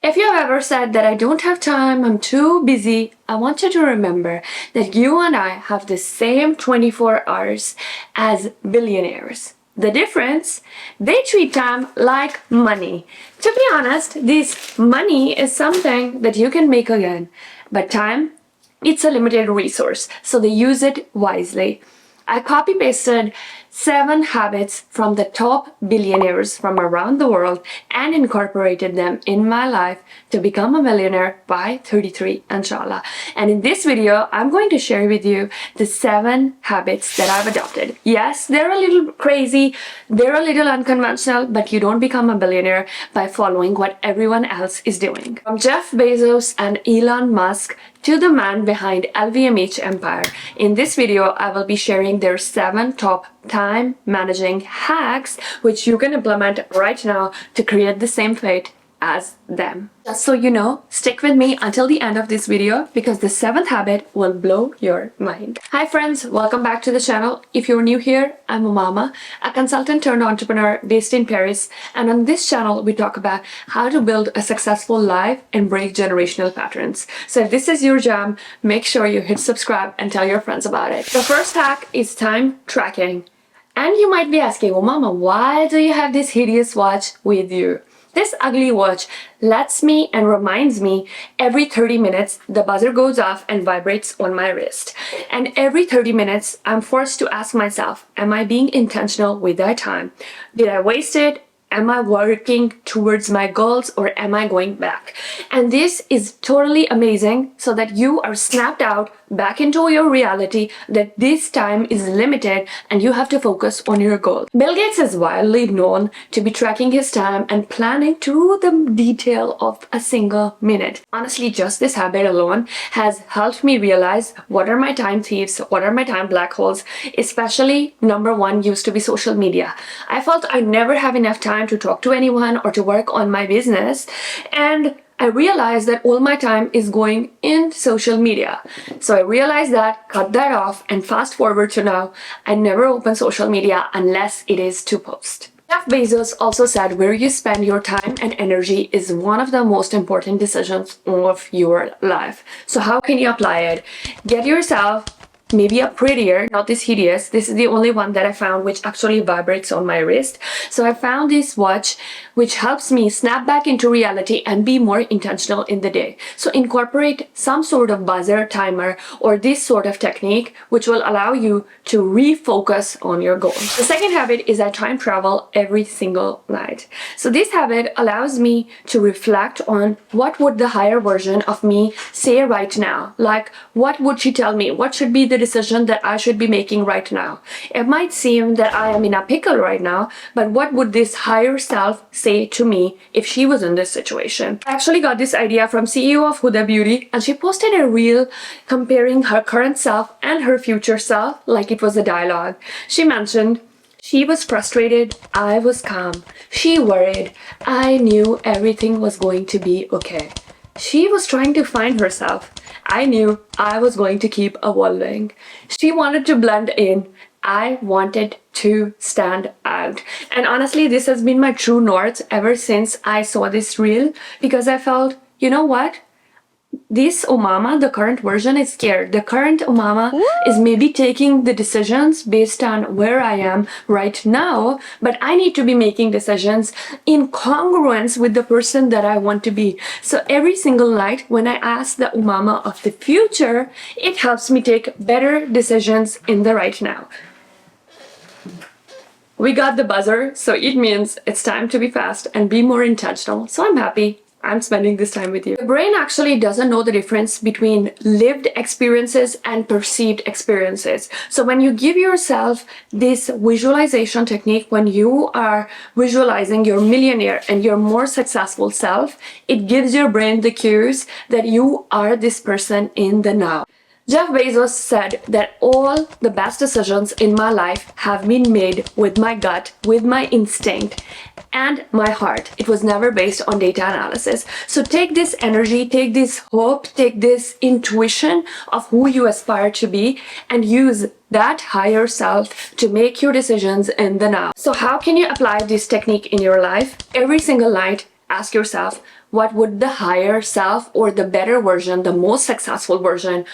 If you have ever said that I don't have time, I'm too busy, I want you to remember that you and I have the same 24 hours as billionaires. The difference, they treat time like money. To be honest, this money is something that you can make again, but time, it's a limited resource, so they use it wisely. I copy-pasted 7 habits from the top billionaires from around the world and incorporated them in my life to become a millionaire by 33, inshallah. And in this video, I'm going to share with you the 7 habits that I've adopted. Yes, they're a little crazy, they're a little unconventional, but you don't become a billionaire by following what everyone else is doing. From Jeff Bezos and Elon Musk to the man behind LVMH empire. In this video, I will be sharing their 7 top time managing hacks which you can implement right now to create the same fate as them. Just so you know, stick with me until the end of this video because the 7th habit will blow your mind. Hi friends, welcome back to the channel. If you're new here, I'm Umama, a consultant turned entrepreneur based in Paris, and on this channel we talk about how to build a successful life and break generational patterns. So if this is your jam, make sure you hit subscribe and tell your friends about it. The first hack is time tracking. And you might be asking, Umama, why do you have this hideous watch with you? This ugly watch lets me and reminds me every 30 minutes the buzzer goes off and vibrates on my wrist. And every 30 minutes I'm forced to ask myself, am I being intentional with that time? Did I waste it? Am I working towards my goals or am I going back? And this is totally amazing so that you are snapped out back into your reality that this time is limited and you have to focus on your goal. Bill Gates is widely known to be tracking his time and planning to the detail of a single minute. Honestly, just this habit alone has helped me realize what are my time thieves, what are my time black holes, especially number 1 used to be social media. I felt I never have enough time to talk to anyone or to work on my business, and I realized that all my time is going in social media. So I realized that, cut that off, and fast forward to now, I never open social media unless it is to post. Jeff Bezos also said where you spend your time and energy is one of the most important decisions of your life. So how can you apply it? Get yourself maybe a prettier, not this hideous. This is the only one that I found which actually vibrates on my wrist. So I found this watch which helps me snap back into reality and be more intentional in the day. So incorporate some sort of buzzer, timer, or this sort of technique which will allow you to refocus on your goal. The second habit is I time travel every single night. So this habit allows me to reflect on what would the higher version of me say right now. Like, what would she tell me? What should be the decision that I should be making right now? It might seem that I am in a pickle right now, but what would this higher self say to me if she was in this situation? I actually got this idea from CEO of Huda Beauty, and she posted a reel comparing her current self and her future self like it was a dialogue. She mentioned, she was frustrated, I was calm. She worried, I knew everything was going to be okay. She was trying to find herself. I knew I was going to keep evolving. She wanted to blend in. I wanted to stand out. And honestly, this has been my true north ever since I saw this reel, because I felt, you know what? This Umama, the current version, is scared. The current Umama is maybe taking the decisions based on where I am right now, but I need to be making decisions in congruence with the person that I want to be. So every single night when I ask the Umama of the future, it helps me take better decisions in the right now. We got the buzzer, so it means it's time to be fast and be more intentional. So I'm happy I'm spending this time with you. The brain actually doesn't know the difference between lived experiences and perceived experiences. So when you give yourself this visualization technique, when you are visualizing your millionaire and your more successful self, it gives your brain the cues that you are this person in the now. Jeff Bezos said that all the best decisions in my life have been made with my gut, with my instinct, and my heart. It was never based on data analysis. So take this energy, take this hope, take this intuition of who you aspire to be, and use that higher self to make your decisions in the now. So how can you apply this technique in your life? Every single night, ask yourself, what would the higher self or the better version, the most successful version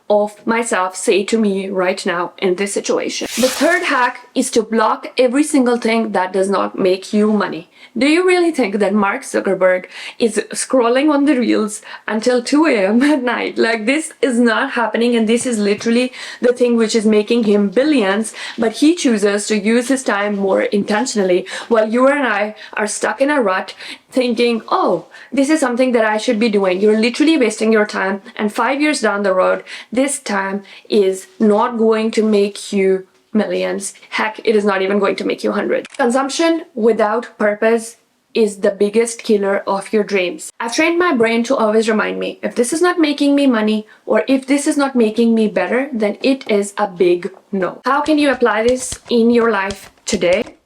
of myself say to me right now in this situation. The third hack is to block every single thing that does not make you money. Do you really think that Mark Zuckerberg is scrolling on the reels until 2 a.m. at night? Like, this is not happening, and this is literally the thing which is making him billions, but he chooses to use his time more intentionally, while you and I are stuck in a rut thinking, oh, this is something that I should be doing. You're literally wasting your time, and 5 years down the road, this time is not going to make you millions. Heck, it is not even going to make you hundreds. Consumption without purpose is the biggest killer of your dreams. I've trained my brain to always remind me, if this is not making me money or if this is not making me better, then it is a big no. How can you apply this in your life today?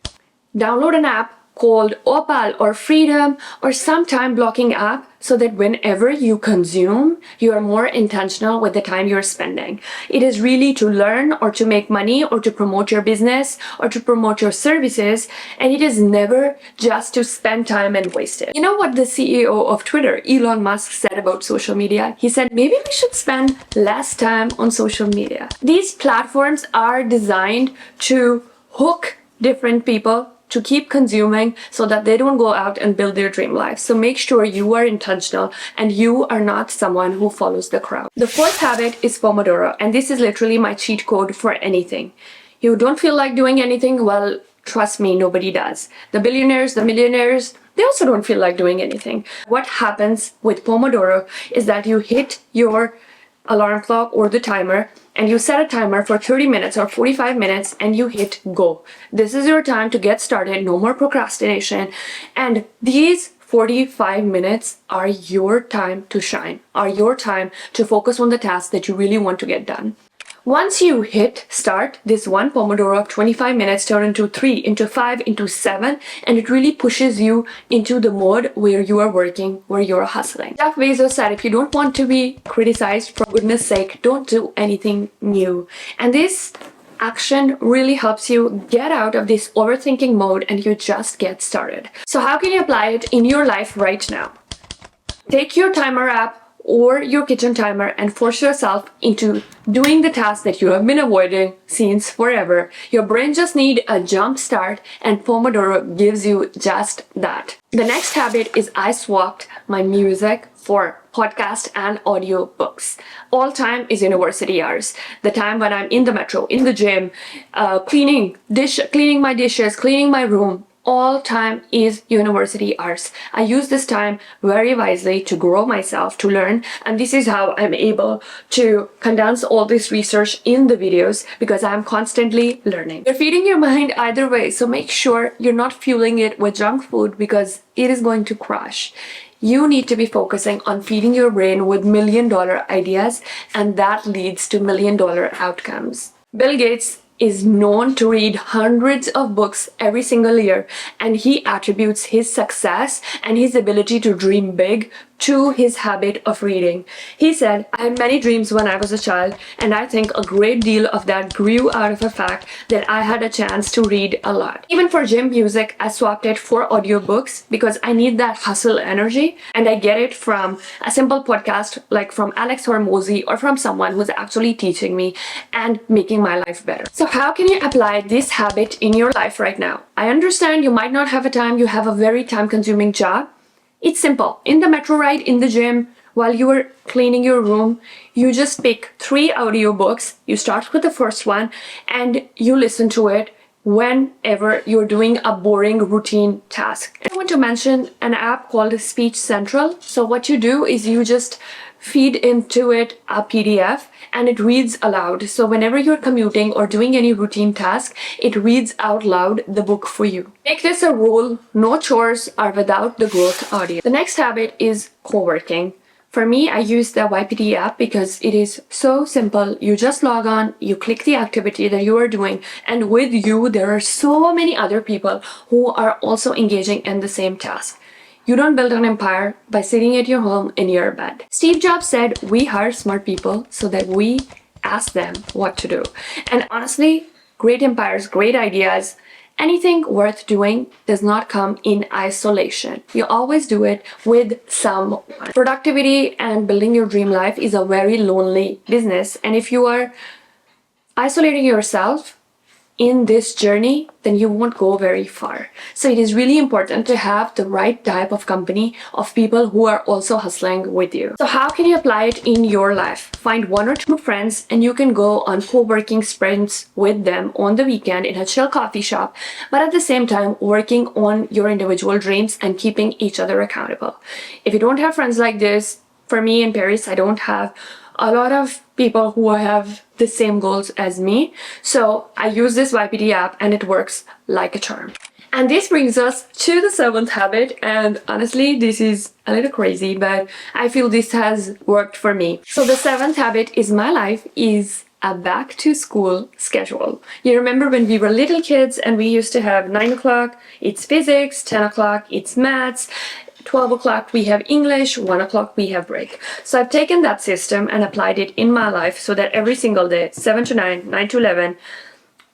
Download an app called Opal or Freedom or some time blocking app so that whenever you consume, you are more intentional with the time you're spending. It is really to learn or to make money or to promote your business or to promote your services, and it is never just to spend time and waste it. You know what the CEO of Twitter, Elon Musk, said about social media? He said, maybe we should spend less time on social media. These platforms are designed to hook different people to keep consuming so that they don't go out and build their dream life. So make sure you are intentional and you are not someone who follows the crowd. The fourth habit is Pomodoro, and this is literally my cheat code for anything. You don't feel like doing anything? Well, trust me, nobody does. The billionaires, the millionaires, they also don't feel like doing anything. What happens with Pomodoro is that you hit your alarm clock or the timer, and you set a timer for 30 minutes or 45 minutes and you hit go. This is your time to get started, no more procrastination. And these 45 minutes are your time to shine, are your time to focus on the task that you really want to get done. Once you hit start, this one Pomodoro of 25 minutes turn into 3, into 5, into 7, and it really pushes you into the mode where you are working, where you are hustling. Jeff Bezos said, if you don't want to be criticized, for goodness sake, don't do anything new. And this action really helps you get out of this overthinking mode and you just get started. So how can you apply it in your life right now? Take your timer app or your kitchen timer and force yourself into doing the task that you have been avoiding since forever. Your brain just needs a jump start, and Pomodoro gives you just that. The next habit is I swapped my music for podcast and audio books. All time is university hours. The time when I'm in the metro, in the gym, cleaning my dishes, cleaning my room. All time is university hours. I use this time very wisely to grow myself, to learn, and this is how I'm able to condense all this research in the videos, because I'm constantly learning. You're feeding your mind either way, so make sure you're not fueling it with junk food because it is going to crash. You need to be focusing on feeding your brain with $1 million ideas, and that leads to $1 million outcomes. Bill Gates is known to read hundreds of books every single year, and he attributes his success and his ability to dream big to his habit of reading. He said, I had many dreams when I was a child, and I think a great deal of that grew out of the fact that I had a chance to read a lot. Even for gym music, I swapped it for audiobooks because I need that hustle energy, and I get it from a simple podcast like from Alex Hormozy or from someone who's actually teaching me and making my life better. So how can you apply this habit in your life right now? I understand you might not have a time, you have a very time-consuming job. It's simple. In the metro ride, in the gym, while you are cleaning your room, you just pick 3 audiobooks. You start with the first one and you listen to it whenever you're doing a boring routine task. I want to mention an app called Speech Central. So what you do is you just feed into it a PDF and it reads aloud. So whenever you're commuting or doing any routine task, it reads out loud the book for you. Make this a rule. No chores are without the growth audio. The next habit is co-working. For me, I use the YPT app because it is so simple. You just log on, you click the activity that you are doing, and with you, there are so many other people who are also engaging in the same task. You don't build an empire by sitting at your home in your bed. Steve Jobs said, we hire smart people so that we ask them what to do. And honestly, great empires, great ideas, Anything worth doing does not come in isolation. You always do it with someone. Productivity and building your dream life is a very lonely business, and if you are isolating yourself in this journey, then you won't go very far. So it is really important to have the right type of company of people who are also hustling with you. So how can you apply it in your life? Find 1 or 2 friends and you can go on co-working sprints with them on the weekend in a chill coffee shop, but at the same time working on your individual dreams and keeping each other accountable. If you don't have friends like this, for me in Paris, I don't have a lot of people who have the same goals as me. So I use this YPT app and it works like a charm. And this brings us to the 7th habit, and honestly this is a little crazy, but I feel this has worked for me. So the 7th habit is my life is a back to school schedule. You remember when we were little kids and we used to have 9 o'clock, it's physics, 10 o'clock, it's maths, 12 o'clock we have English, 1 o'clock we have break. So I've taken that system and applied it in my life so that every single day, 7 to 9, 9 to 11,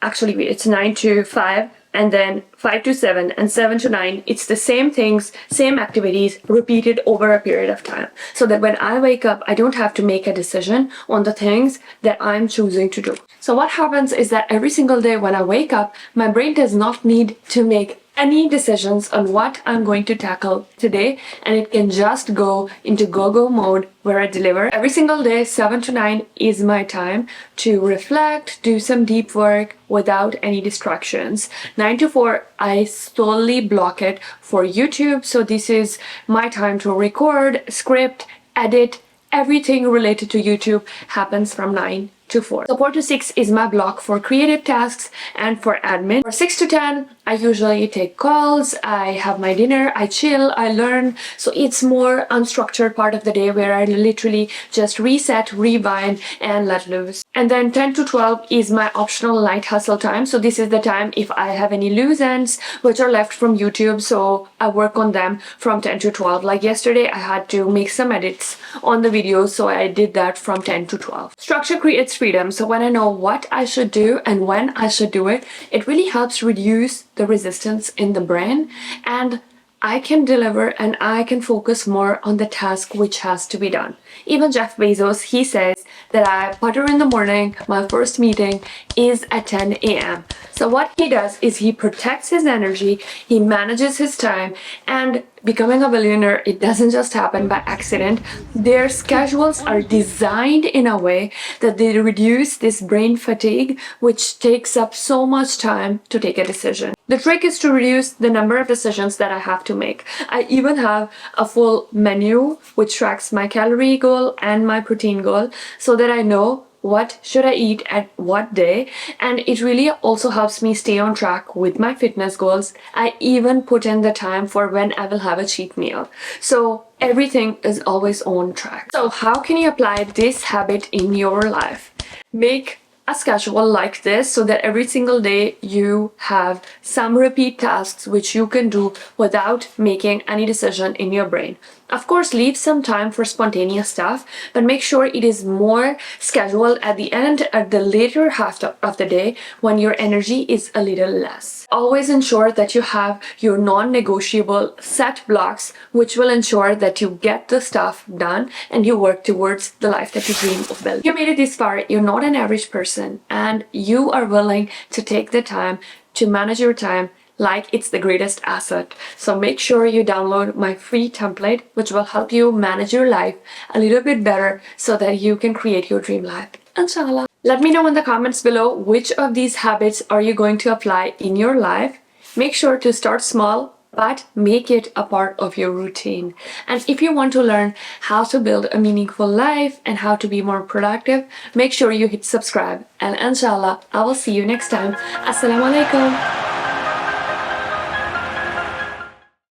actually it's 9 to 5, and then 5 to 7 and 7 to 9, it's the same things, same activities repeated over a period of time. So that when I wake up, I don't have to make a decision on the things that I'm choosing to do. So what happens is that every single day when I wake up, my brain does not need to make any decisions on what I'm going to tackle today, and it can just go into go-go mode where I deliver. Every single day, 7 to 9 is my time to reflect, do some deep work without any distractions. 9 to 4, I solely block it for YouTube. So this is my time to record, script, edit, everything related to YouTube happens from 9 to 4. So 4 to 6 is my block for creative tasks and for admin. For 6 to 10, I usually take calls, I have my dinner, I chill, I learn. So it's more unstructured part of the day where I literally just reset, rewind, and let loose. And then 10 to 12 is my optional night hustle time. So this is the time if I have any loose ends which are left from YouTube, so I work on them from 10 to 12. Like yesterday, I had to make some edits on the video, so I did that from 10 to 12. Structure creates freedom. So when I know what I should do and when I should do it, it really helps reduce the resistance in the brain, and I can deliver and I can focus more on the task which has to be done. Even Jeff Bezos, he says that I putter in the morning, my first meeting is at 10 a.m. So what he does is he protects his energy, he manages his time, and becoming a billionaire, it doesn't just happen by accident. Their schedules are designed in a way that they reduce this brain fatigue, which takes up so much time to take a decision. The trick is to reduce the number of decisions that I have to make. I even have a full menu which tracks my calorie goal and my protein goal so that I know what should I eat at what day, and it really also helps me stay on track with my fitness goals. I even put in the time for when I will have a cheat meal. So everything is always on track. So how can you apply this habit in your life? Make a schedule like this so that every single day you have some repeat tasks which you can do without making any decision in your brain. Of course, leave some time for spontaneous stuff, but make sure it is more scheduled at the end, at the later half of the day when your energy is a little less. Always ensure that you have your non-negotiable set blocks, which will ensure that you get the stuff done and you work towards the life that you dream of building. You made it this far, you're not an average person, and you are willing to take the time to manage your time like it's the greatest asset. So make sure you download my free template, which will help you manage your life a little bit better so that you can create your dream life. Inshallah. Let me know in the comments below which of these habits are you going to apply in your life. Make sure to start small, but make it a part of your routine. And if you want to learn how to build a meaningful life and how to be more productive, make sure you hit subscribe. And inshallah, I will see you next time. Assalamu alaikum.